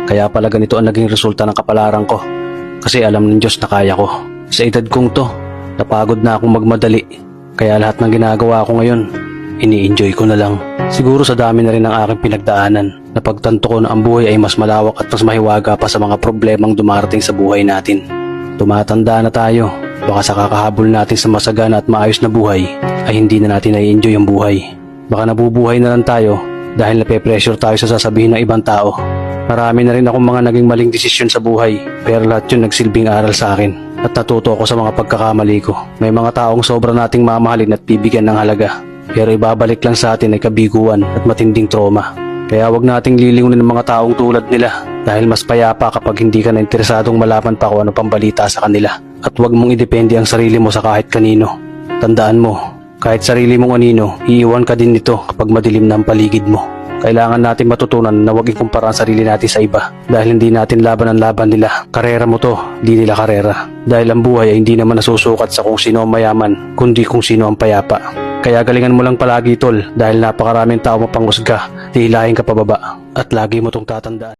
Kaya pala ganito ang naging resulta ng kapalaran ko. Kasi alam ng Diyos na kaya ko. Sa edad kong to, napagod na akong magmadali. Kaya lahat ng ginagawa ko ngayon, ini-enjoy ko na lang. Siguro sa dami na rin ng aking pinagdaanan, napagtanto ko na ang buhay ay mas malawak at mas mahiwaga pa sa mga problemang dumarating sa buhay natin. Tumatanda na tayo, baka sa kakahabol natin sa masagana at maayos na buhay, ay hindi na natin na-enjoy ang buhay. Baka nabubuhay na lang tayo dahil nape-pressure tayo sa sasabihin ng ibang tao. Marami na rin akong mga naging maling desisyon sa buhay, pero lahat yun nagsilbing aral sa akin at natuto ako sa mga pagkakamali ko. May mga taong sobra nating mamahalin at bibigyan ng halaga, pero ibabalik lang sa atin ay kabiguan at matinding trauma. Kaya wag nating lilingunin ng mga taong tulad nila dahil mas payapa kapag hindi ka na interesadong malaman pa kung ano pang balita sa kanila. At wag mong idepende ang sarili mo sa kahit kanino. Tandaan mo, kahit sarili mong anino, iiwan ka din nito kapag madilim na ang paligid mo. Kailangan natin matutunan na huwag ikumpara ang sarili natin sa iba dahil hindi natin laban ang laban nila. Karera mo to, di nila karera. Dahil ang buhay ay hindi naman nasusukat sa kung sino ang mayaman, kundi kung sino ang payapa. Kaya galingan mo lang palagi tol dahil napakaraming tao mapanghusga, hihilahin ka pababa at lagi mo tong tatandaan.